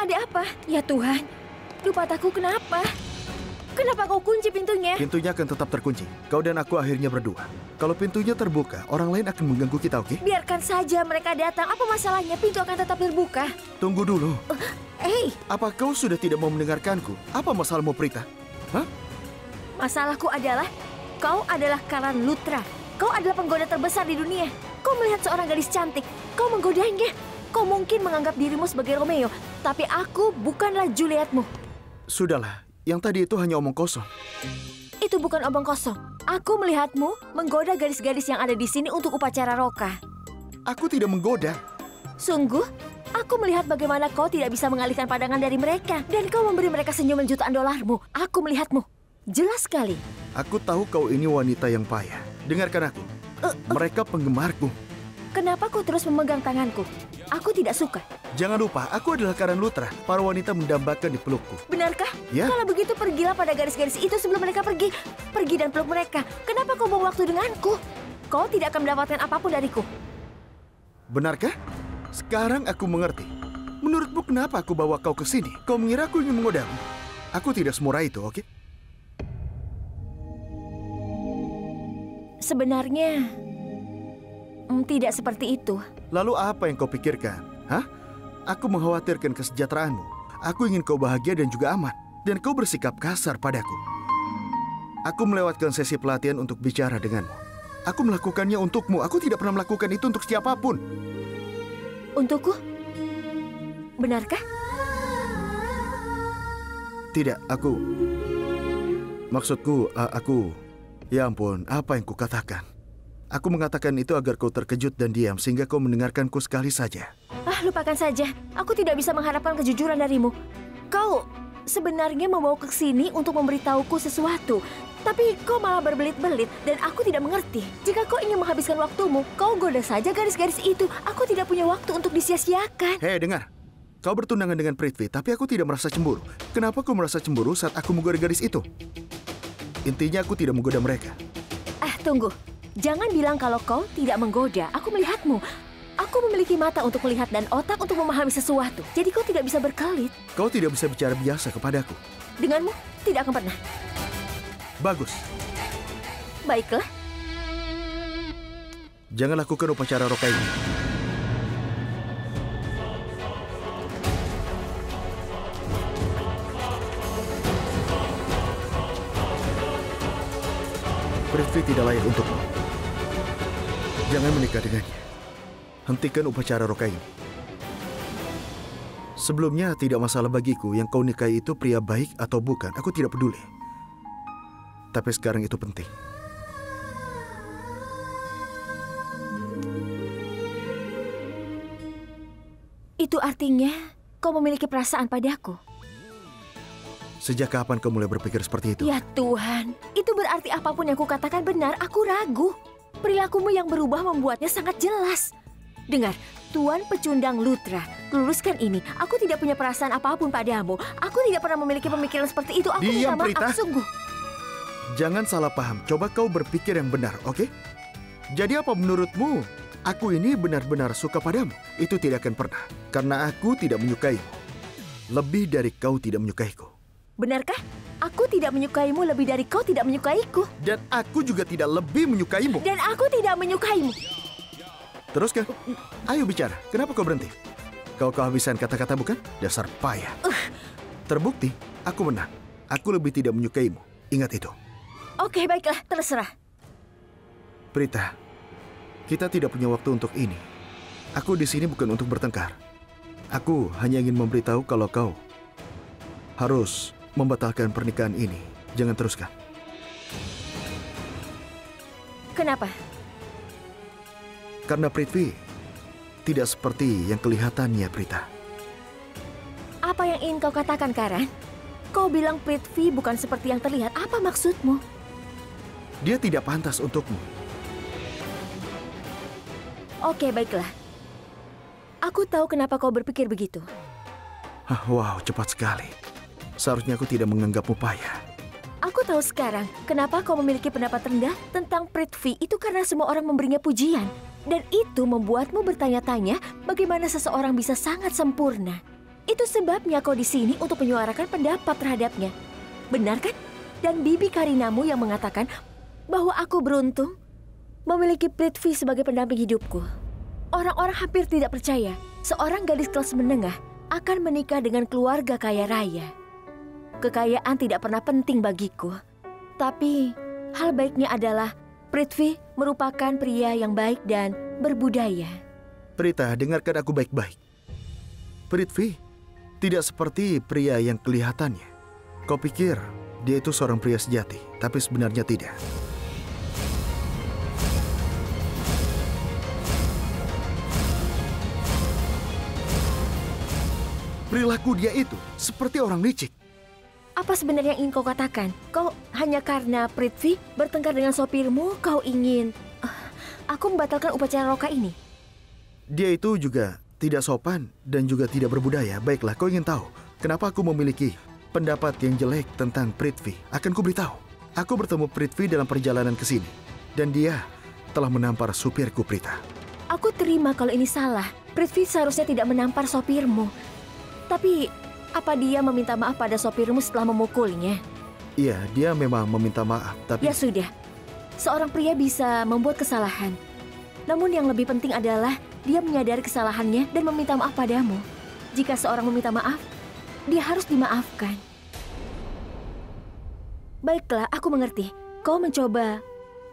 Ada apa? Ya Tuhan, Dupataku kenapa? Kenapa kau kunci pintunya? Pintunya akan tetap terkunci. Kau dan aku akhirnya berdua. Kalau pintunya terbuka, orang lain akan mengganggu kita, oke? Biarkan saja mereka datang. Apa masalahnya? Pintu akan tetap terbuka. Tunggu dulu. Hei, Apa kau sudah tidak mau mendengarkanku? Apa masalahmu, Prita? Hah? masalahku adalah kau adalah Karan Lutra. Kau adalah penggoda terbesar di dunia. Kau melihat seorang gadis cantik. Kau menggodanya. Kau mungkin menganggap dirimu sebagai Romeo. Tapi aku bukanlah Julietmu. Sudahlah. Yang tadi itu hanya omong kosong. Itu bukan omong kosong. Aku melihatmu menggoda gadis-gadis yang ada di sini untuk upacara roka. Aku tidak menggoda. Sungguh, aku melihat bagaimana kau tidak bisa mengalihkan pandangan dari mereka. Dan kau memberi mereka senyuman jutaan dolarmu. Aku melihatmu. Jelas sekali. Aku tahu kau ini wanita yang payah. Dengarkan aku. Mereka penggemarku. Kenapa kau terus memegang tanganku? Aku tidak suka. Jangan lupa, aku adalah Karan Lutra. Para wanita mendambakan di pelukku. Benarkah? Ya. Kalau begitu pergilah pada gadis-gadis itu sebelum mereka pergi. Pergi dan peluk mereka. Kenapa kau bawa waktu denganku? Kau tidak akan mendapatkan apapun dariku. Benarkah? Sekarang aku mengerti. Menurutmu kenapa aku bawa kau ke sini? Kau mengira aku ingin menggodamu? Aku tidak semurah itu, oke? Sebenarnya, tidak seperti itu. Lalu apa yang kau pikirkan? Hah? Aku mengkhawatirkan kesejahteraanmu. Aku ingin kau bahagia dan juga aman. Dan kau bersikap kasar padaku. Aku melewatkan sesi pelatihan untuk bicara denganmu. Aku melakukannya untukmu. Aku tidak pernah melakukan itu untuk siapapun. Untukku? Benarkah? Tidak, aku... Maksudku, aku... Ya ampun, apa yang kukatakan? Aku mengatakan itu agar kau terkejut dan diam sehingga kau mendengarkanku sekali saja. Lupakan saja. Aku tidak bisa mengharapkan kejujuran darimu. Kau sebenarnya membawa ke sini untuk memberitahuku sesuatu. Tapi kau malah berbelit-belit dan aku tidak mengerti. Jika kau ingin menghabiskan waktumu, kau goda saja gadis-gadis itu. Aku tidak punya waktu untuk disia-siakan. Hei, dengar. Kau bertunangan dengan Prithvi, tapi aku tidak merasa cemburu. Kenapa kau merasa cemburu saat aku menggoda gadis itu? Intinya aku tidak menggoda mereka. Tunggu. Jangan bilang kalau kau tidak menggoda. Aku melihatmu. Aku memiliki mata untuk melihat dan otak untuk memahami sesuatu. Jadi kau tidak bisa berkelit. Kau tidak bisa bicara biasa kepadaku. Denganmu, tidak akan pernah. Bagus. Baiklah. Jangan lakukan upacara roka ini. Prithvi tidak layak untukmu. Jangan menikah dengannya. Hentikan upacara roka ini. Sebelumnya tidak masalah bagiku yang kau nikahi itu pria baik atau bukan. Aku tidak peduli. Tapi sekarang itu penting. Itu artinya kau memiliki perasaan padaku. Sejak kapan kau mulai berpikir seperti itu? Ya Tuhan, itu berarti apapun yang kukatakan benar, aku ragu. Perilakumu yang berubah membuatnya sangat jelas. Dengar, Tuan Pecundang Lutra, luruskan ini. Aku tidak punya perasaan apapun padamu. Aku tidak pernah memiliki pemikiran seperti itu. Aku minta maaf, Prita. sungguh. Jangan salah paham. Coba kau berpikir yang benar, oke? Jadi apa menurutmu? Aku ini benar-benar suka padamu? Itu tidak akan pernah. Karena aku tidak menyukaimu. Lebih dari kau tidak menyukaiku. Benarkah? Aku tidak menyukaimu lebih dari kau tidak menyukaiku. Dan aku juga tidak lebih menyukaimu. Dan aku tidak menyukaimu. Teruskan. Ayo bicara. Kenapa kau berhenti? Kau kehabisan kata-kata bukan? Dasar payah. Terbukti, aku menang. Aku lebih tidak menyukaimu. Ingat itu. Oke, baiklah. Terserah. Prita, kita tidak punya waktu untuk ini. Aku di sini bukan untuk bertengkar. Aku hanya ingin memberitahu kalau kau harus membatalkan pernikahan ini. Jangan teruskan. Kenapa? Karena Prithvi tidak seperti yang kelihatannya, Prita. Apa yang ingin kau katakan, Karan? Kau bilang Prithvi bukan seperti yang terlihat. Apa maksudmu? Dia tidak pantas untukmu. Oke, baiklah. Aku tahu kenapa kau berpikir begitu. Wow, cepat sekali. Seharusnya aku tidak menganggapmu payah. Aku tahu sekarang kenapa kau memiliki pendapat rendah tentang Prithvi. Itu karena semua orang memberinya pujian. Dan itu membuatmu bertanya-tanya bagaimana seseorang bisa sangat sempurna. Itu sebabnya kau di sini untuk menyuarakan pendapat terhadapnya. Benar kan? Dan bibi Karinamu yang mengatakan bahwa aku beruntung memiliki Prithvi sebagai pendamping hidupku. Orang-orang hampir tidak percaya seorang gadis kelas menengah akan menikah dengan keluarga kaya raya. Kekayaan tidak pernah penting bagiku. Tapi hal baiknya adalah Prithvi merupakan pria yang baik dan berbudaya. Prita, dengarkan aku baik-baik. Prithvi tidak seperti pria yang kelihatannya. Kau pikir dia itu seorang pria sejati, tapi sebenarnya tidak. Perilaku dia itu seperti orang licik. Apa sebenarnya yang ingin kau katakan? Kau hanya karena Prithvi bertengkar dengan sopirmu, kau ingin aku membatalkan upacara roka ini? Dia itu juga tidak sopan dan juga tidak berbudaya. Baiklah, kau ingin tahu kenapa aku memiliki pendapat yang jelek tentang Prithvi? Akan ku beritahu. Aku bertemu Prithvi dalam perjalanan ke sini dan dia telah menampar supirku, Prita. Aku terima kalau ini salah. Prithvi seharusnya tidak menampar sopirmu. Tapi apa dia meminta maaf pada sopirmu setelah memukulnya? Iya, dia memang meminta maaf, tapi... Ya sudah, seorang pria bisa membuat kesalahan. Namun yang lebih penting adalah dia menyadari kesalahannya dan meminta maaf padamu. Jika seorang meminta maaf, dia harus dimaafkan. Baiklah, aku mengerti. Kau mencoba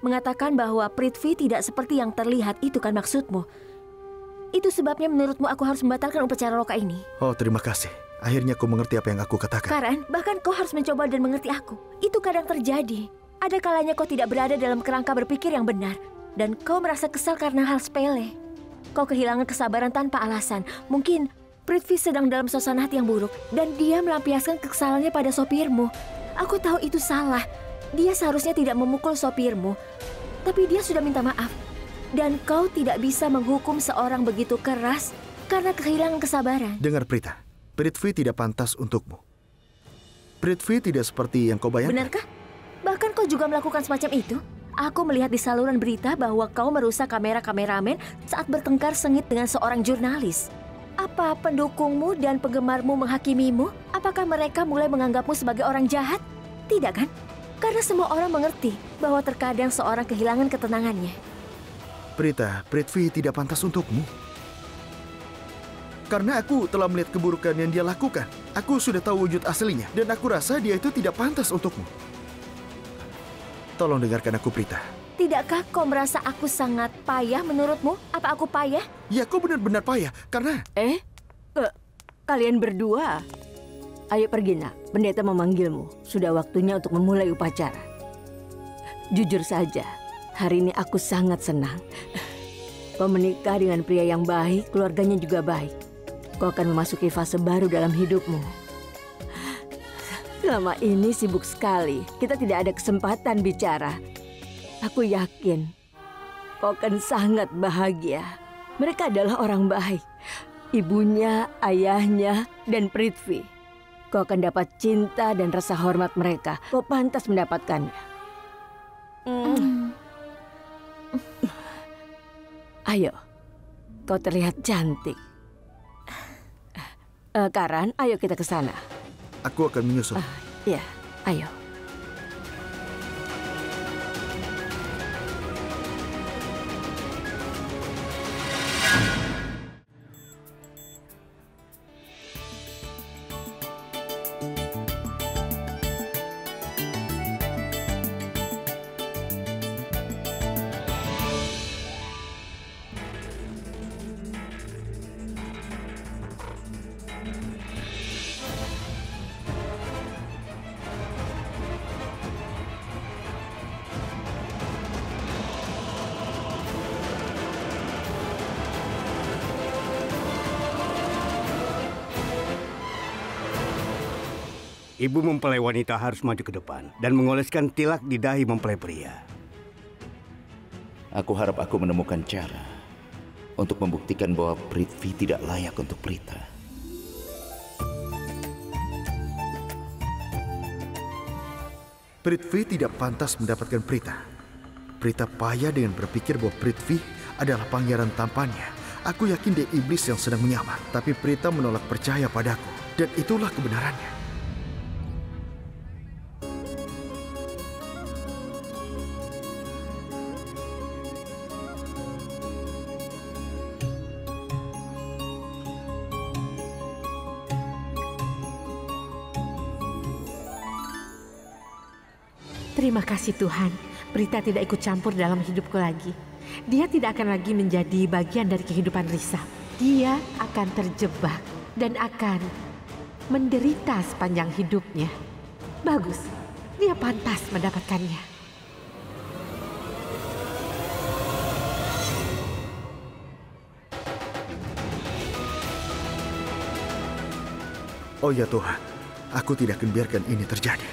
mengatakan bahwa Prithvi tidak seperti yang terlihat, itu kan maksudmu. Itu sebabnya menurutmu aku harus membatalkan upacara roka ini. Oh, terima kasih. Akhirnya kau mengerti apa yang aku katakan. Karan, bahkan kau harus mencoba dan mengerti aku. Itu kadang terjadi. Ada kalanya kau tidak berada dalam kerangka berpikir yang benar. Dan kau merasa kesal karena hal sepele. Kau kehilangan kesabaran tanpa alasan. Mungkin Prithvi sedang dalam suasana hati yang buruk. Dan dia melampiaskan kekesalannya pada sopirmu. Aku tahu itu salah. Dia seharusnya tidak memukul sopirmu. Tapi dia sudah minta maaf. Dan kau tidak bisa menghukum seorang begitu keras karena kehilangan kesabaran. Dengar, Prita. Prithvi tidak pantas untukmu. Prithvi tidak seperti yang kau bayangkan. Benarkah? Bahkan kau juga melakukan semacam itu? Aku melihat di saluran berita bahwa kau merusak kamera-kameramen saat bertengkar sengit dengan seorang jurnalis. Apa pendukungmu dan penggemarmu menghakimimu? Apakah mereka mulai menganggapmu sebagai orang jahat? Tidak kan? Karena semua orang mengerti bahwa terkadang seorang kehilangan ketenangannya. Prita, Prithvi tidak pantas untukmu. Karena aku telah melihat keburukan yang dia lakukan. Aku sudah tahu wujud aslinya. Dan aku rasa dia itu tidak pantas untukmu. Tolong dengarkan aku, Prita. Tidakkah kau merasa aku sangat payah menurutmu? Apa aku payah? Ya, kau benar-benar payah. Karena... Kalian berdua. Ayo pergi, nak. Pendeta memanggilmu. Sudah waktunya untuk memulai upacara. Jujur saja, hari ini aku sangat senang. Kau menikah dengan pria yang baik, keluarganya juga baik. Kau akan memasuki fase baru dalam hidupmu. Selama ini sibuk sekali, kita tidak ada kesempatan bicara. Aku yakin kau akan sangat bahagia. Mereka adalah orang baik. Ibunya, ayahnya, dan Prithvi. Kau akan dapat cinta dan rasa hormat mereka. Kau pantas mendapatkannya. Ayo, kau terlihat cantik. Karan, ayo kita ke sana. Aku akan menyusul. Ya, ayo. Ibu mempelai wanita harus maju ke depan dan mengoleskan tilak di dahi mempelai pria. Aku harap aku menemukan cara untuk membuktikan bahwa Prithvi tidak layak untuk Prita. Prithvi tidak pantas mendapatkan Prita. Prita payah dengan berpikir bahwa Prithvi adalah pangeran tampannya. Aku yakin dia iblis yang sedang menyamar. Tapi Prita menolak percaya padaku. Dan itulah kebenarannya. Terima kasih Tuhan, Prita tidak ikut campur dalam hidupku lagi. Dia tidak akan lagi menjadi bagian dari kehidupan Risa. Dia akan terjebak dan akan menderita sepanjang hidupnya. Bagus, dia pantas mendapatkannya. Oh ya Tuhan, aku tidak akan biarkan ini terjadi.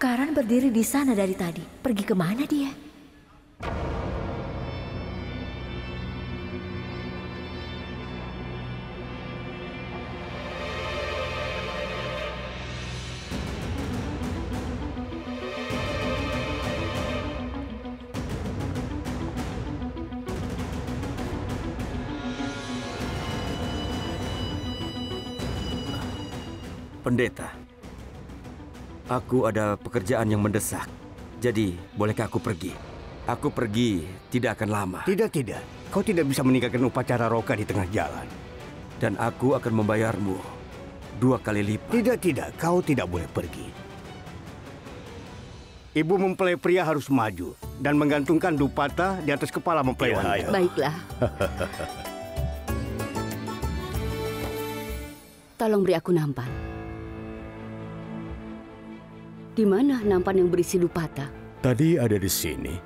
Karan berdiri di sana dari tadi. Pergi kemana dia? Pendeta, aku ada pekerjaan yang mendesak. Jadi, bolehkah aku pergi? Aku pergi tidak akan lama. Tidak. Kau tidak bisa meninggalkan upacara roka di tengah jalan. Dan aku akan membayarmu 2 kali lipat. Tidak. Kau tidak boleh pergi. Ibu mempelai pria harus maju dan menggantungkan dupata di atas kepala mempelai wanita. Baiklah. Tolong beri aku nampan. Di mana nampan yang berisi dupata? Tadi ada di sini,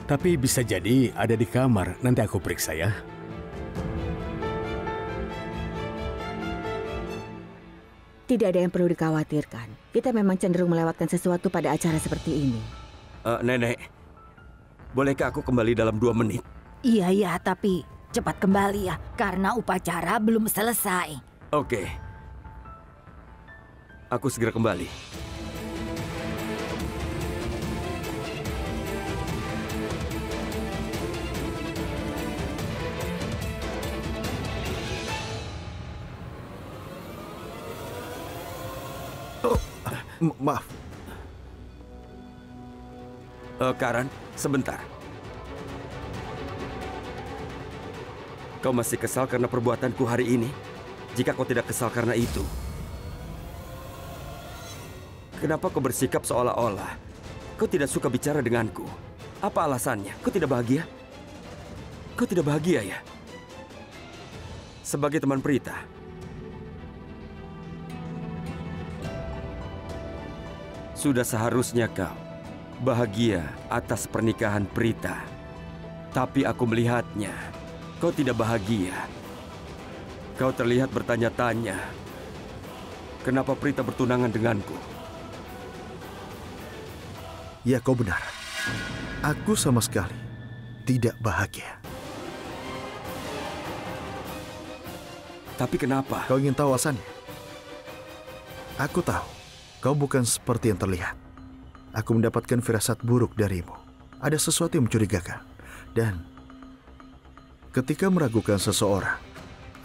tapi bisa jadi ada di kamar. Nanti aku periksa ya. Tidak ada yang perlu dikhawatirkan. Kita memang cenderung melewatkan sesuatu pada acara seperti ini. Nenek, bolehkah aku kembali dalam 2 menit? Iya, tapi cepat kembali ya, karena upacara belum selesai. Oke. Aku segera kembali. Maaf. Karan, sebentar. Kau masih kesal karena perbuatanku hari ini? Jika kau tidak kesal karena itu, kenapa kau bersikap seolah-olah kau tidak suka bicara denganku? Apa alasannya? Kau tidak bahagia? Kau tidak bahagia ya? Sebagai teman Prita, sudah seharusnya kau bahagia atas pernikahan Prita. Tapi aku melihatnya, kau tidak bahagia. Kau terlihat bertanya-tanya, kenapa Prita bertunangan denganku? Ya, kau benar. Aku sama sekali tidak bahagia. Tapi kenapa? Kau ingin tahu alasannya? Aku tahu. Kau bukan seperti yang terlihat. Aku mendapatkan firasat buruk darimu. Ada sesuatu yang mencurigakan. Dan ketika meragukan seseorang,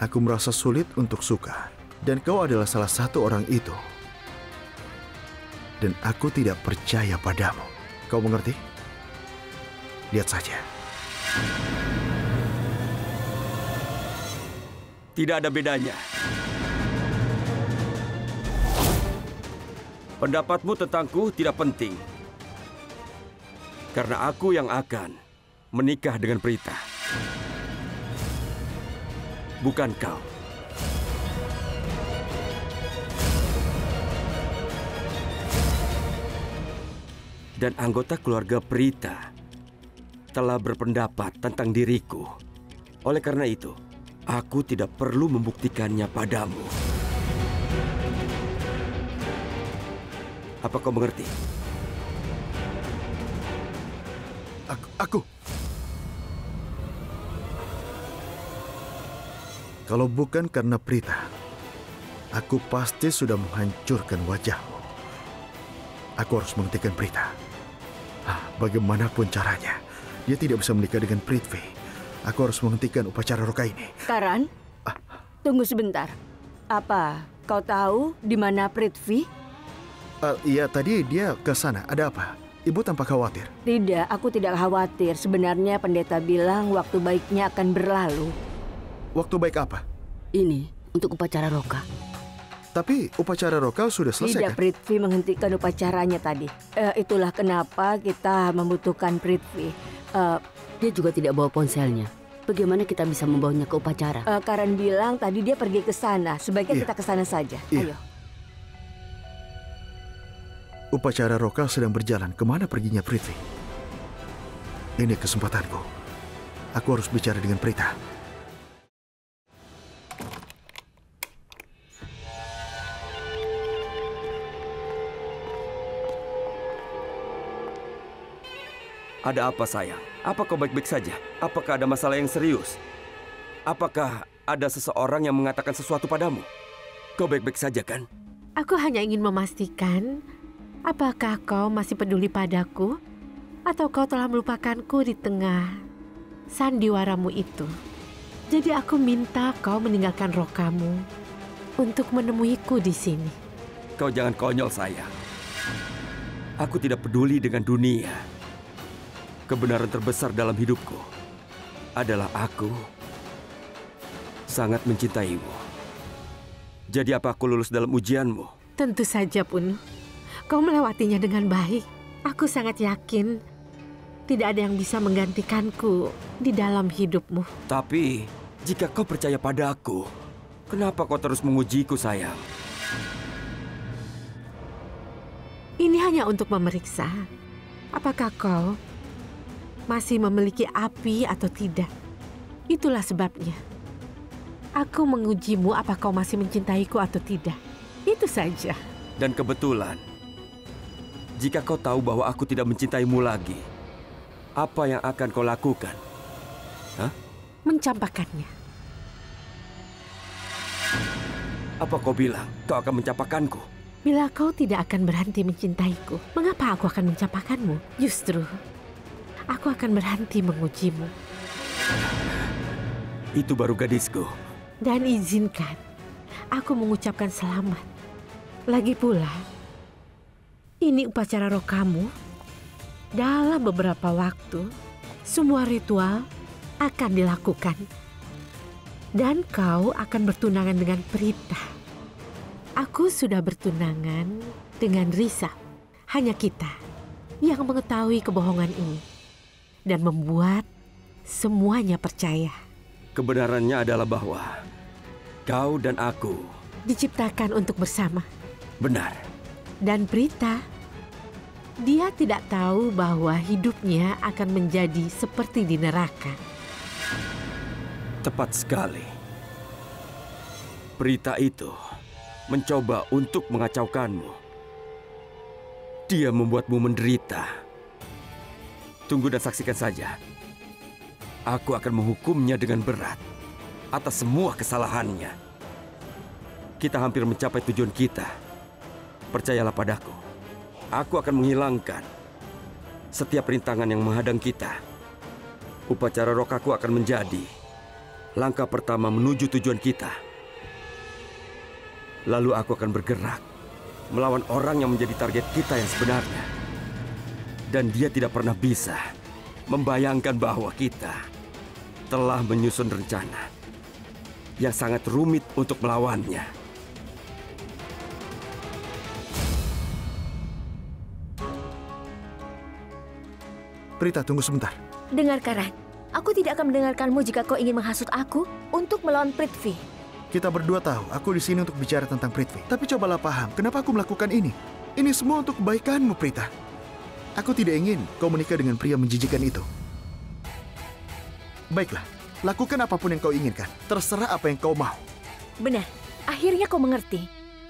aku merasa sulit untuk suka. Dan kau adalah salah satu orang itu. Dan aku tidak percaya padamu. Kau mengerti? Lihat saja. Tidak ada bedanya. Pendapatmu tentangku tidak penting. Karena aku yang akan menikah dengan Prita. Bukan kau. Dan anggota keluarga Prita telah berpendapat tentang diriku. Oleh karena itu, aku tidak perlu membuktikannya padamu. Apa kau mengerti? Kalau bukan karena Prita, aku pasti sudah menghancurkan wajahmu. Aku harus menghentikan Prita. Bagaimanapun caranya, dia tidak bisa menikah dengan Prithvi. Aku harus menghentikan upacara roka ini. Karan, tunggu sebentar. Apa kau tahu di mana Prithvi? Iya, tadi dia ke sana. Ada apa? Ibu tampak khawatir. Tidak, aku tidak khawatir. Sebenarnya pendeta bilang waktu baiknya akan berlalu. Waktu baik apa? Ini untuk upacara roka. Tapi upacara roka sudah selesai, Tidak, kan? Prithvi menghentikan upacaranya tadi. Itulah kenapa kita membutuhkan Prithvi. Dia juga tidak bawa ponselnya. Bagaimana kita bisa membawanya ke upacara? Karan bilang tadi dia pergi ke sana. Sebaiknya Iya. kita ke sana saja. Iya. Ayo. Upacara roka sedang berjalan. Kemana perginya Prithvi? Ini kesempatanku. Aku harus bicara dengan Prita. Ada apa sayang? Apa kau baik-baik saja? Apakah ada masalah yang serius? Apakah ada seseorang yang mengatakan sesuatu padamu? Kau baik-baik saja kan? Aku hanya ingin memastikan, apakah kau masih peduli padaku? Atau kau telah melupakanku di tengah sandiwaramu itu? Jadi aku minta kau meninggalkan rokamu untuk menemuiku di sini. Kau jangan konyol sayang. Aku tidak peduli dengan dunia. Kebenaran terbesar dalam hidupku adalah aku sangat mencintaimu. Jadi apa aku lulus dalam ujianmu? Tentu saja pun, kau melewatinya dengan baik. Aku sangat yakin tidak ada yang bisa menggantikanku di dalam hidupmu. Tapi jika kau percaya pada aku, kenapa kau terus mengujiku sayang? Ini hanya untuk memeriksa apakah kau masih memiliki api atau tidak. Itulah sebabnya aku mengujimu apa kau masih mencintaiku atau tidak. Itu saja. Dan kebetulan, jika kau tahu bahwa aku tidak mencintaimu lagi, apa yang akan kau lakukan? Hah? Mencampakkannya. Apa kau bilang kau akan mencampakkanku? Bila kau tidak akan berhenti mencintaiku, mengapa aku akan mencampakkanmu? Justru aku akan berhenti mengujimu. Itu baru gadisku. Dan izinkan aku mengucapkan selamat. Lagi pula, ini upacara roh kamu. Dalam beberapa waktu, semua ritual akan dilakukan. Dan kau akan bertunangan dengan Prita. Aku sudah bertunangan dengan Risa. Hanya kita yang mengetahui kebohongan ini. Dan membuat semuanya percaya. Kebenarannya adalah bahwa kau dan aku diciptakan untuk bersama. Benar. Dan Prita, dia tidak tahu bahwa hidupnya akan menjadi seperti di neraka. Tepat sekali. Prita itu mencoba untuk mengacaukanmu. Dia membuatmu menderita. Tunggu dan saksikan saja. Aku akan menghukumnya dengan berat atas semua kesalahannya. Kita hampir mencapai tujuan kita. Percayalah padaku. Aku akan menghilangkan setiap rintangan yang menghadang kita. Upacara rokaku akan menjadi langkah pertama menuju tujuan kita. Lalu aku akan bergerak melawan orang yang menjadi target kita yang sebenarnya. Dan dia tidak pernah bisa membayangkan bahwa kita telah menyusun rencana yang sangat rumit untuk melawannya. Prita, tunggu sebentar. Dengar, Karan. Aku tidak akan mendengarkanmu jika kau ingin menghasut aku untuk melawan Prithvi. Kita berdua tahu, aku di sini untuk bicara tentang Prithvi. Tapi cobalah paham, kenapa aku melakukan ini? Ini semua untuk kebaikanmu, Prita. Aku tidak ingin kau menikah dengan pria menjijikan itu. Baiklah, lakukan apapun yang kau inginkan. Terserah apa yang kau mau. Benar, akhirnya kau mengerti.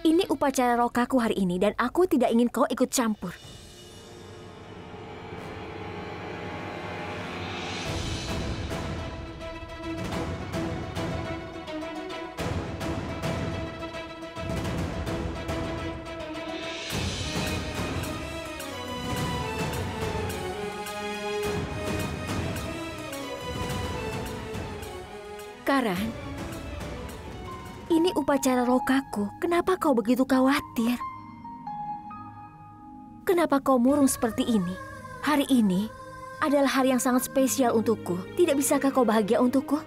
Ini upacara rokaku hari ini dan aku tidak ingin kau ikut campur. Karan, ini upacara Rokaku. Kenapa kau begitu khawatir? Kenapa kau murung seperti ini? Hari ini adalah hari yang sangat spesial untukku. Tidak bisakah kau bahagia untukku?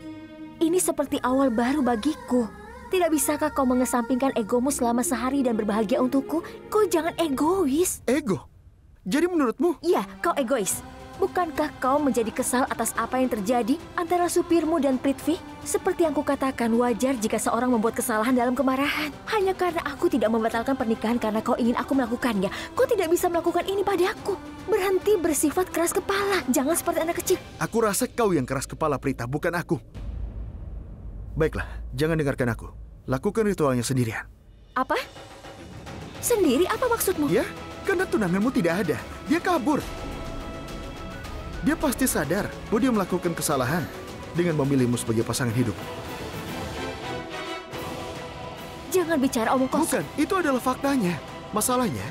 Ini seperti awal baru bagiku. Tidak bisakah kau mengesampingkan egomu selama sehari dan berbahagia untukku? Kau jangan egois. Ego? Jadi menurutmu? Iya, kau egois. Bukankah kau menjadi kesal atas apa yang terjadi antara supirmu dan Prithvi? Seperti yang kukatakan, wajar jika seorang membuat kesalahan dalam kemarahan. Hanya karena aku tidak membatalkan pernikahan karena kau ingin aku melakukannya. Kau tidak bisa melakukan ini padaku. Berhenti bersifat keras kepala. Jangan seperti anak kecil. Aku rasa kau yang keras kepala, Prita, bukan aku. Baiklah, jangan dengarkan aku. Lakukan ritualnya sendirian. Apa? Sendiri? Apa maksudmu? Ya, karena tunanganmu tidak ada. Dia kabur. Dia pasti sadar bahwa dia melakukan kesalahan dengan memilihmu sebagai pasangan hidup. Jangan bicara omong kosong. Bukan, itu adalah faktanya. Masalahnya,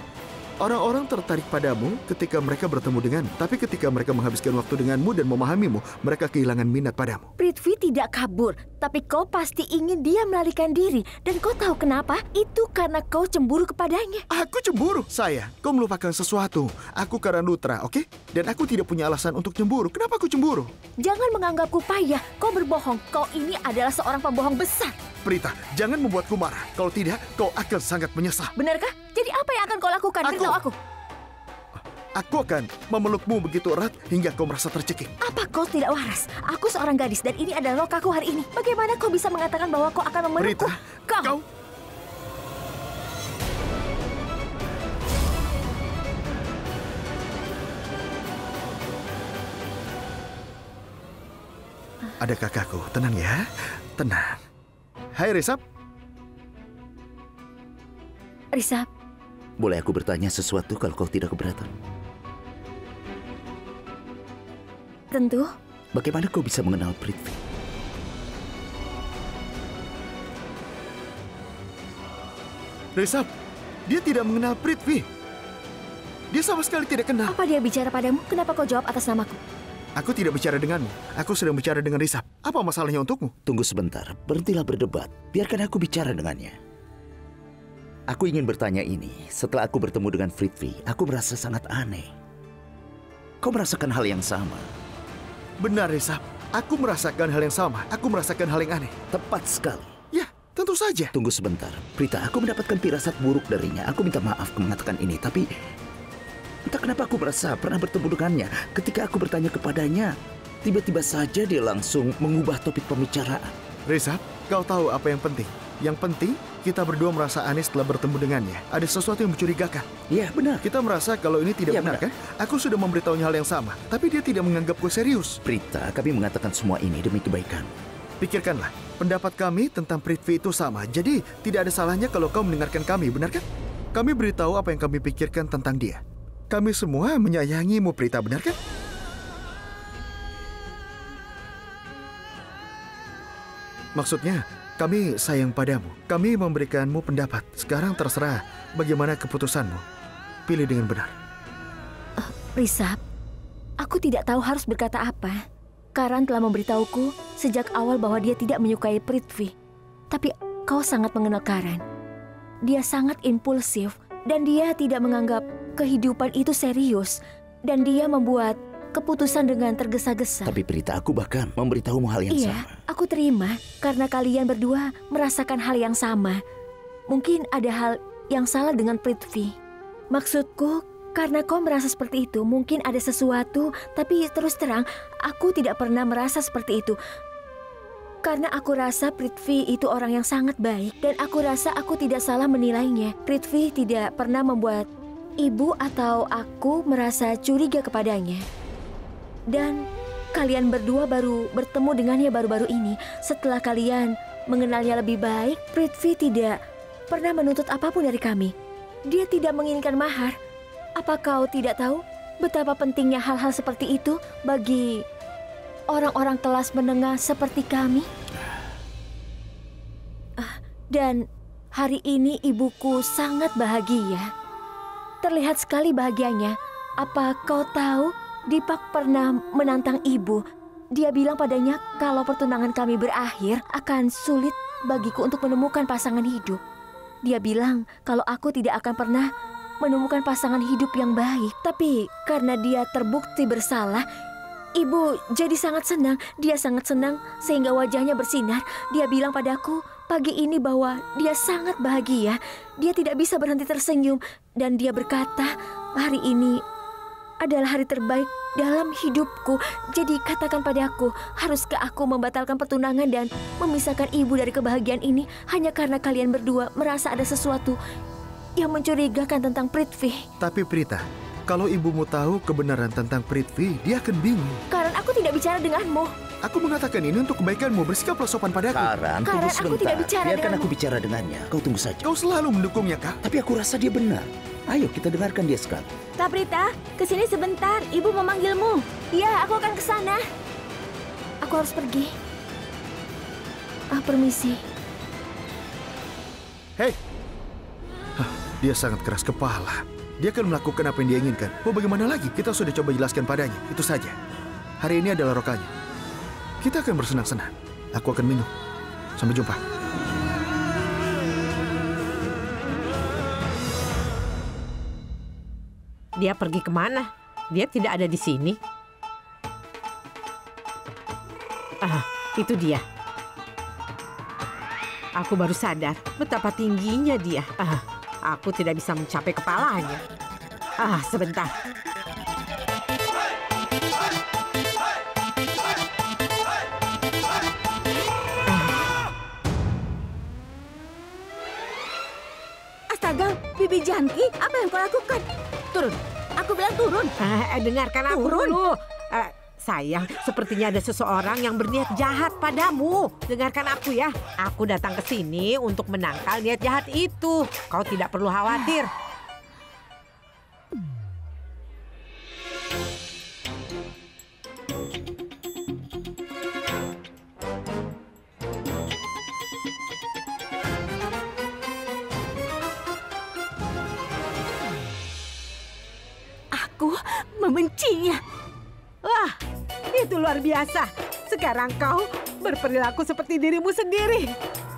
orang-orang tertarik padamu ketika mereka bertemu denganmu. Tapi ketika mereka menghabiskan waktu denganmu dan memahamimu, mereka kehilangan minat padamu. Prithvi tidak kabur, tapi kau pasti ingin dia melarikan diri. Dan kau tahu kenapa? Itu karena kau cemburu kepadanya. Aku cemburu? Sayang, kau melupakan sesuatu. Aku Karanutra, oke? Dan aku tidak punya alasan untuk cemburu. Kenapa aku cemburu? Jangan menganggapku payah. Kau berbohong. Kau ini adalah seorang pembohong besar. Prita, jangan membuatku marah. Kalau tidak, kau akan sangat menyesal. Benarkah? Jadi apa yang akan kau lakukan? Beritahu aku. Aku akan memelukmu begitu erat hingga kau merasa tercekik. Apa kau tidak waras? Aku seorang gadis dan ini adalah Rokaku hari ini. Bagaimana kau bisa mengatakan bahwa kau akan memelukku? Prita, kau... Ada kakakku, tenang ya. Tenang. Hai Risab. Risab. Boleh aku bertanya sesuatu kalau kau tidak keberatan? Tentu. Bagaimana kau bisa mengenal Prithvi? Risab, dia tidak mengenal Prithvi. Dia sama sekali tidak kenal. Apa dia bicara padamu? Kenapa kau jawab atas namaku? Aku tidak bicara denganmu. Aku sedang bicara dengan Risab. Apa masalahnya untukmu? Tunggu sebentar. Berhentilah berdebat. Biarkan aku bicara dengannya. Aku ingin bertanya ini. Setelah aku bertemu dengan Prithvi, aku merasa sangat aneh. Kau merasakan hal yang sama? Benar, Risab. Aku merasakan hal yang sama. Aku merasakan hal yang aneh. Tepat sekali. Ya, tentu saja. Tunggu sebentar. Prita, aku mendapatkan firasat buruk darinya. Aku minta maaf mengatakan ini, tapi... entah kenapa aku merasa pernah bertemu dengannya. Ketika aku bertanya kepadanya, tiba-tiba saja dia langsung mengubah topik pembicaraan. Risab, kau tahu apa yang penting? Yang penting, kita berdua merasa aneh setelah bertemu dengannya. Ada sesuatu yang mencurigakan. Iya, benar. Kita merasa kalau ini tidak benar, kan? Aku sudah memberitahunya hal yang sama, tapi dia tidak menganggapku serius. Prita, kami mengatakan semua ini demi kebaikan. Pikirkanlah, pendapat kami tentang Prithvi itu sama. Jadi, tidak ada salahnya kalau kau mendengarkan kami, benar kan? Kami beritahu apa yang kami pikirkan tentang dia. Kami semua menyayangimu, Prita, benar kan? Maksudnya, kami sayang padamu. Kami memberikanmu pendapat. Sekarang terserah bagaimana keputusanmu. Pilih dengan benar. Risab, aku tidak tahu harus berkata apa. Karan telah memberitahuku sejak awal bahwa dia tidak menyukai Prithvi. Tapi kau sangat mengenal Karan. Dia sangat impulsif dan dia tidak menganggap kehidupan itu serius. Dan dia membuat keputusan dengan tergesa-gesa. Tapi Prita, aku bahkan memberitahumu hal yang sama. Iya, aku terima karena kalian berdua merasakan hal yang sama. Mungkin ada hal yang salah dengan Prithvi. Maksudku, karena kau merasa seperti itu, mungkin ada sesuatu, tapi terus terang, aku tidak pernah merasa seperti itu. Karena aku rasa Prithvi itu orang yang sangat baik, dan aku rasa aku tidak salah menilainya. Prithvi tidak pernah membuat ibu atau aku merasa curiga kepadanya. Dan kalian berdua baru bertemu dengannya baru-baru ini. Setelah kalian mengenalnya lebih baik, Prithvi tidak pernah menuntut apapun dari kami. Dia tidak menginginkan mahar. Apa kau tidak tahu betapa pentingnya hal-hal seperti itu bagi orang-orang kelas menengah seperti kami? Dan hari ini ibuku sangat bahagia. Terlihat sekali bahagianya. Apa kau tahu Dipak pernah menantang ibu Dia bilang padanya kalau pertunangan kami berakhir akan sulit bagiku untuk menemukan pasangan hidup. Dia bilang kalau aku tidak akan pernah menemukan pasangan hidup yang baik. Tapi karena dia terbukti bersalah, Ibu jadi sangat senang. Dia sangat senang sehingga wajahnya bersinar. Dia bilang padaku pagi ini bahwa dia sangat bahagia. Dia tidak bisa berhenti tersenyum. Dan dia berkata, hari ini adalah hari terbaik dalam hidupku. Jadi katakan padaku, haruskah aku membatalkan pertunangan dan memisahkan ibu dari kebahagiaan ini hanya karena kalian berdua merasa ada sesuatu yang mencurigakan tentang Prithvi? Tapi Prita, kalau ibumu tahu kebenaran tentang Prithvi, dia akan bingung. Karan, aku tidak bicara denganmu. Aku mengatakan ini untuk kebaikanmu. Bersikaplah sopan padaku. Karan, tunggu sebentar. Aku tidak bicara Biarkan denganmu. aku bicara dengannya. Kau tunggu saja. Kau selalu mendukungnya, Kak. Tapi aku rasa dia benar. Ayo kita dengarkan dia sekarang. Kak Prita, kesini sebentar. Ibu memanggilmu. Ya, aku akan ke sana. Aku harus pergi. Permisi. Hei. Dia sangat keras kepala. Dia akan melakukan apa yang dia inginkan. Mau bagaimana lagi? Kita sudah coba jelaskan padanya. Itu saja. Hari ini adalah rokanya. Kita akan bersenang-senang. Aku akan minum. Sampai jumpa. Dia pergi kemana? Dia tidak ada di sini. Itu dia. Aku baru sadar betapa tingginya dia. Aku tidak bisa mencapai kepalanya. Sebentar. Astaga, Bibi Janki, apa yang kau lakukan? Turun. Aku bilang turun. Dengarkan aku dulu. Sayang, sepertinya ada seseorang yang berniat jahat padamu. Dengarkan aku ya. Aku datang ke sini untuk menangkal niat jahat itu. Kau tidak perlu khawatir. Aku membencinya. Wah, itu luar biasa. Sekarang kau berperilaku seperti dirimu sendiri.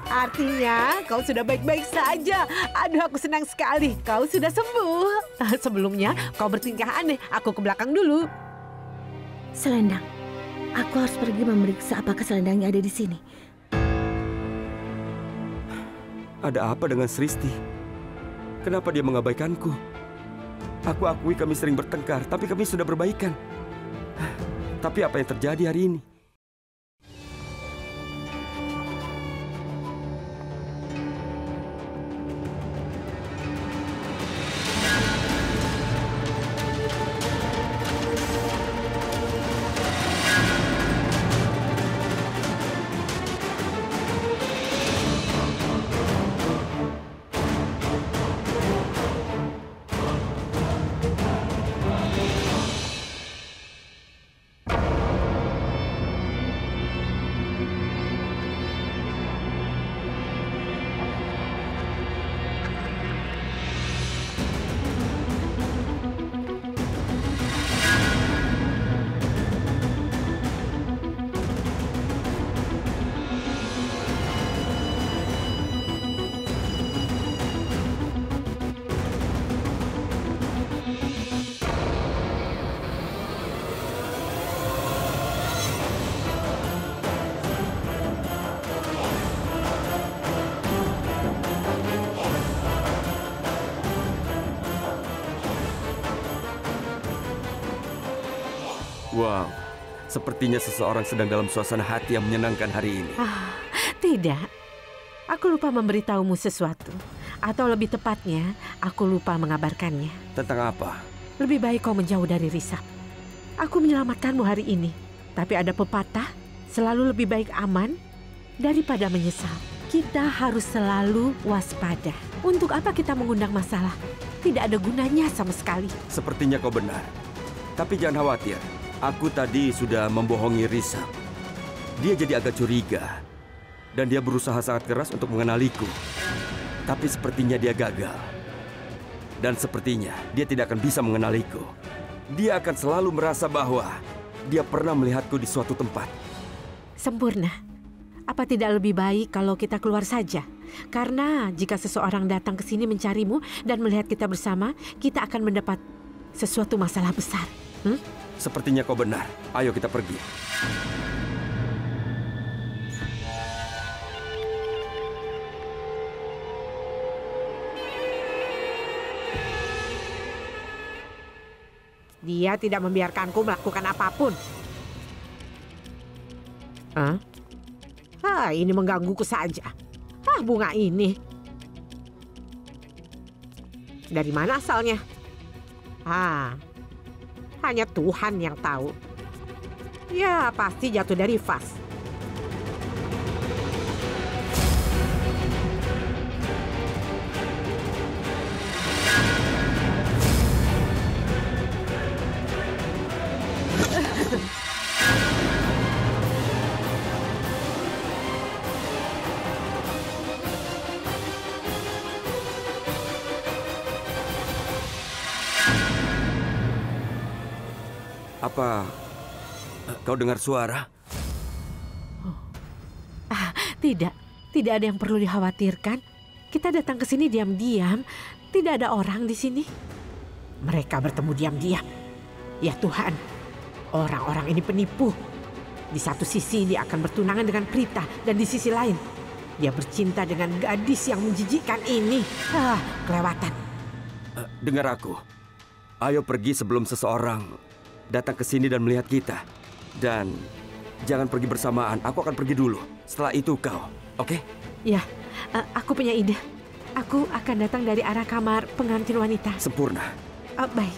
Artinya kau sudah baik-baik saja. Aduh, aku senang sekali. Kau sudah sembuh. Sebelumnya kau bertingkah aneh. Aku ke belakang dulu. Selendang. Aku harus pergi memeriksa apakah selendangnya ada di sini. Ada apa dengan Sristi? Kenapa dia mengabaikanku? Aku akui kami sering bertengkar, tapi kami sudah berbaikan. Tapi apa yang terjadi hari ini? Wow, sepertinya seseorang sedang dalam suasana hati yang menyenangkan hari ini. Tidak. Aku lupa memberitahumu sesuatu. Atau lebih tepatnya, aku lupa mengabarkannya. Tentang apa? Lebih baik kau menjauh dari Risab. Aku menyelamatkanmu hari ini. Tapi ada pepatah, selalu lebih baik aman daripada menyesal. Kita harus selalu waspada. Untuk apa kita mengundang masalah? Tidak ada gunanya sama sekali. Sepertinya kau benar. Tapi jangan khawatir. Aku tadi sudah membohongi Risab. Dia jadi agak curiga. Dan dia berusaha sangat keras untuk mengenaliku. Tapi sepertinya dia gagal. Dan sepertinya dia tidak akan bisa mengenaliku. Dia akan selalu merasa bahwa dia pernah melihatku di suatu tempat. Sempurna. Apa tidak lebih baik kalau kita keluar saja? Karena jika seseorang datang ke sini mencarimu dan melihat kita bersama, kita akan mendapat sesuatu masalah besar. Sepertinya kau benar. Ayo kita pergi. Dia tidak membiarkanku melakukan apapun. Ini menggangguku saja. Bunga ini. Dari mana asalnya? Hanya Tuhan yang tahu. Ya, pasti jatuh dari vas. Apa kau dengar suara? Tidak ada yang perlu dikhawatirkan. Kita datang ke sini diam-diam, tidak ada orang di sini. Mereka bertemu diam-diam. Ya Tuhan, orang-orang ini penipu. Di satu sisi dia akan bertunangan dengan Prita, dan di sisi lain dia bercinta dengan gadis yang menjijikkan ini. Kelewatan. Dengar aku. Ayo pergi sebelum seseorang datang ke sini dan melihat kita. Dan jangan pergi bersamaan, aku akan pergi dulu. Setelah itu kau, oke? Ya, aku punya ide. Aku akan datang dari arah kamar pengantin wanita. Sempurna. Baik.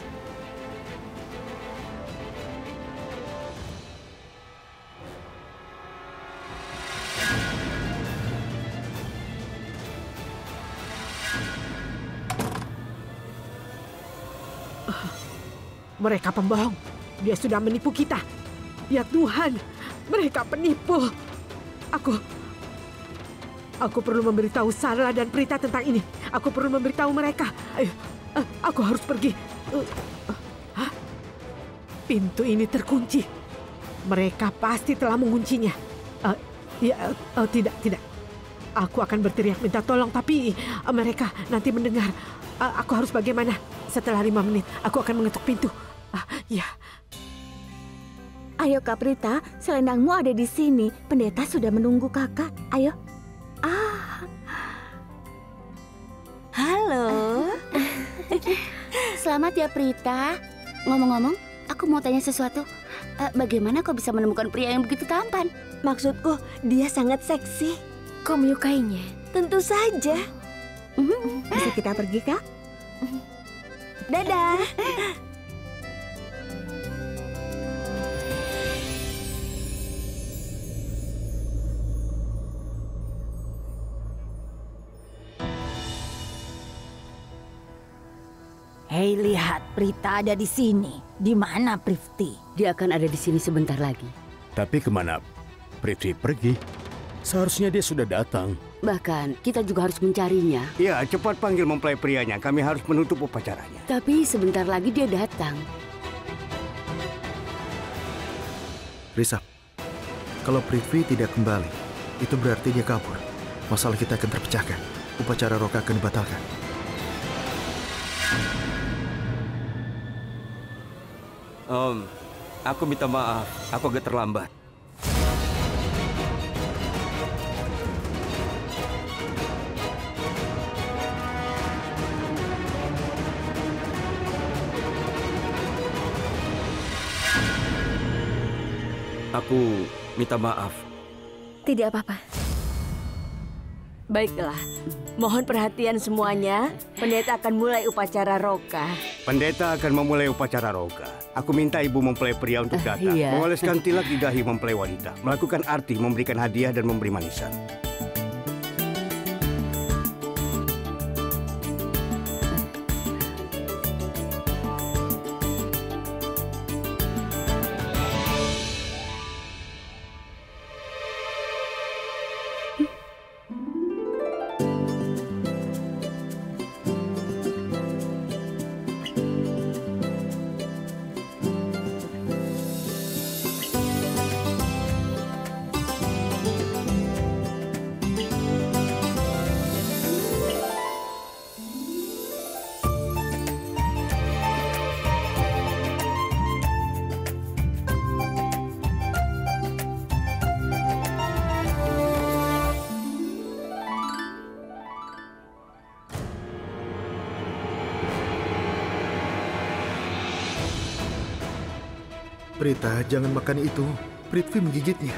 Mereka pembohong. Dia sudah menipu kita. Ya Tuhan, mereka penipu. Aku perlu memberitahu Sarla dan Prita tentang ini. Aku perlu memberitahu mereka. Ayo, aku harus pergi. Pintu ini terkunci. Mereka pasti telah menguncinya. Tidak. Aku akan berteriak minta tolong, tapi mereka nanti mendengar. Aku harus bagaimana? Setelah 5 menit, aku akan mengetuk pintu. Ya. Ayo Kak Prita, selendangmu ada di sini. Pendeta sudah menunggu kakak. Ayo. Halo. Selamat ya Prita. Ngomong-ngomong, aku mau tanya sesuatu. Bagaimana kau bisa menemukan pria yang begitu tampan? Maksudku, dia sangat seksi. Kau menyukainya? Tentu saja. Bisa kita pergi, Kak? Dadah. Hei, lihat, Prita ada di sini. Di mana Prifty? Dia akan ada di sini sebentar lagi. Tapi kemana Prifty pergi? Seharusnya dia sudah datang. Bahkan kita juga harus mencarinya. Ya, cepat panggil mempelai prianya. Kami harus menutup upacaranya. Tapi sebentar lagi dia datang. Risa, kalau Prithvi tidak kembali, itu berarti dia kabur. Masalah kita akan terpecahkan. Upacara Roka akan dibatalkan. Aku minta maaf. Aku agak terlambat. Aku minta maaf. Tidak apa-apa. Baiklah, mohon perhatian semuanya. Pendeta akan mulai upacara Roka. Pendeta akan memulai upacara Roka. Aku minta ibu mempelai pria untuk datang. Mengoleskan tilak di dahi mempelai wanita. Melakukan arti, memberikan hadiah dan memberi manisan. Prita, jangan makan itu. Prithvi menggigitnya.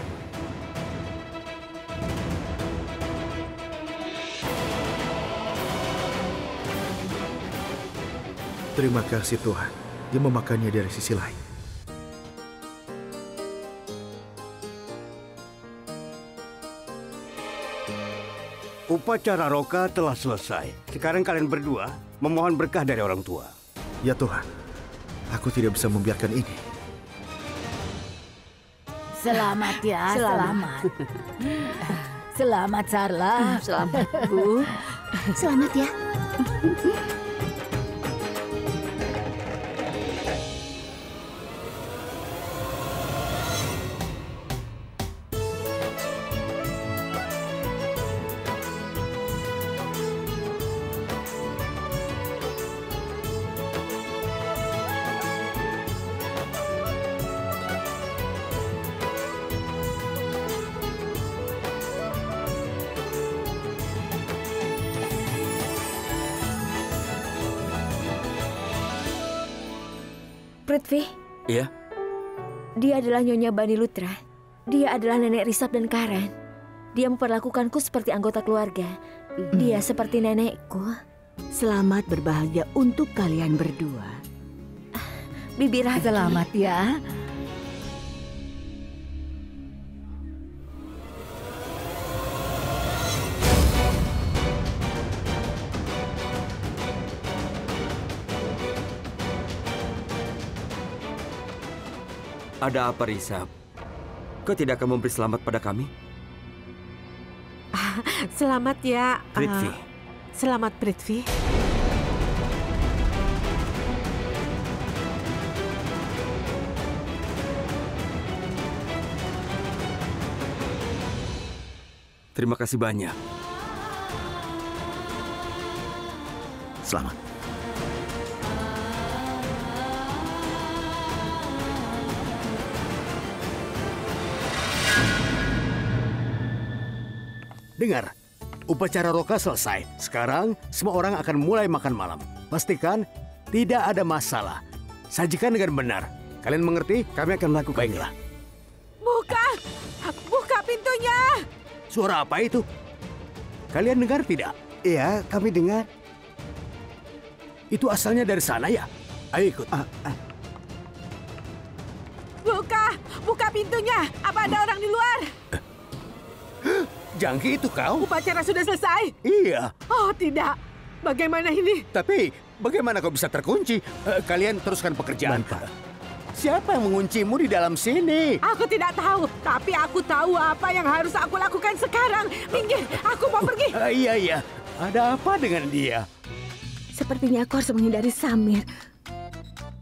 Terima kasih Tuhan. Dia memakannya dari sisi lain. Upacara Roka telah selesai. Sekarang kalian berdua memohon berkah dari orang tua. Ya Tuhan, aku tidak bisa membiarkan ini. Selamat ya, selamat. Selamat Sarla. Selamat Bu. Selamat ya. Prithvi, Iya? dia adalah Nyonya Bani Lutra. Dia adalah nenek Risab dan Karan. Dia memperlakukanku seperti anggota keluarga. Dia seperti nenekku. Selamat berbahagia untuk kalian berdua. Bibi Raki. Selamat ya. Ada apa, Risab? Kau tidak akan memberi selamat pada kami? Selamat ya. Prithvi. Selamat Prithvi. Terima kasih banyak. Selamat. Dengar, upacara Roka selesai. Sekarang semua orang akan mulai makan malam. Pastikan tidak ada masalah. Sajikan dengan benar. Kalian mengerti? Kami akan melakukan. Baiklah. Buka! Buka pintunya! Suara apa itu? Kalian dengar tidak? Iya, kami dengar. Itu asalnya dari sana ya? Ayo ikut. Buka! Buka pintunya! Apa ada orang di luar? Jangki itu kau? Upacara sudah selesai? Iya. Oh tidak. Bagaimana ini? Tapi bagaimana kau bisa terkunci? Kalian teruskan pekerjaan. Siapa yang menguncimu di dalam sini? Aku tidak tahu. Tapi aku tahu apa yang harus aku lakukan sekarang. Minggir, aku mau pergi. Iya. Ada apa dengan dia? Sepertinya aku harus menghindari Samir.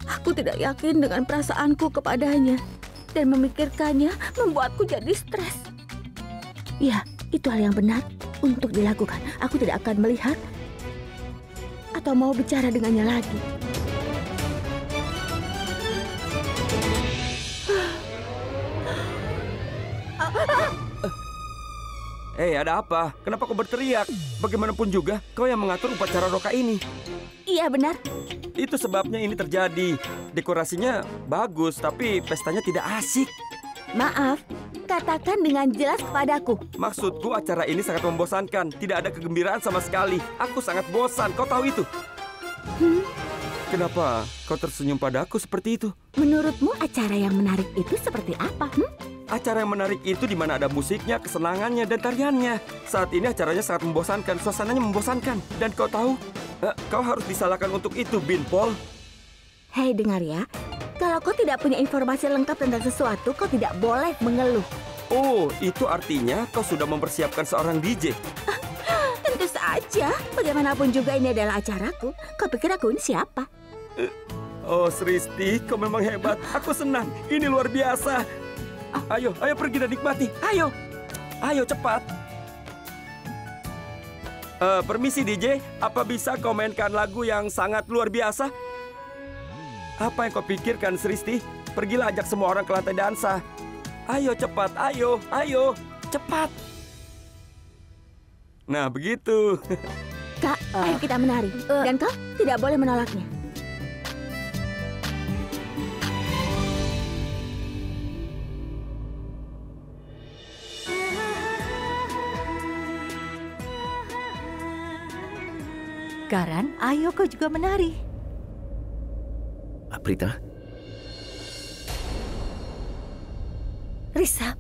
Aku tidak yakin dengan perasaanku kepadanya. Dan memikirkannya membuatku jadi stres. Ya, itu hal yang benar untuk dilakukan. Aku tidak akan melihat atau mau bicara dengannya lagi. Ada apa? Kenapa kau berteriak? Bagaimanapun juga, kau yang mengatur upacara Roka ini. Iya, benar. Itu sebabnya ini terjadi. Dekorasinya bagus, tapi pestanya tidak asik. Maaf, katakan dengan jelas kepadaku. Maksudku acara ini sangat membosankan. Tidak ada kegembiraan sama sekali. Aku sangat bosan, kau tahu itu? Kenapa kau tersenyum padaku seperti itu? Menurutmu acara yang menarik itu seperti apa? Acara yang menarik itu di mana ada musiknya, kesenangannya, dan tariannya. Saat ini acaranya sangat membosankan, suasananya membosankan. Dan kau tahu, kau harus disalahkan untuk itu, Bin Paul. Hei, dengar ya. Kalau kau tidak punya informasi lengkap tentang sesuatu, kau tidak boleh mengeluh. Oh, itu artinya kau sudah mempersiapkan seorang DJ? Tentu saja. Bagaimanapun juga ini adalah acaraku. Kau pikir aku ini siapa? Oh, Sristi, kau memang hebat. Aku senang. Ini luar biasa. Ayo pergi dan nikmati. Ayo cepat. Permisi DJ, apa bisa kau mainkan lagu yang sangat luar biasa? Apa yang kau pikirkan, Sristi? Pergilah ajak semua orang ke lantai dansa. Ayo cepat, ayo, cepat. Nah, begitu. Kak, ayo kita menari. Dan kau tidak boleh menolaknya. Karan, ayo kau juga menari. Prita? Risa,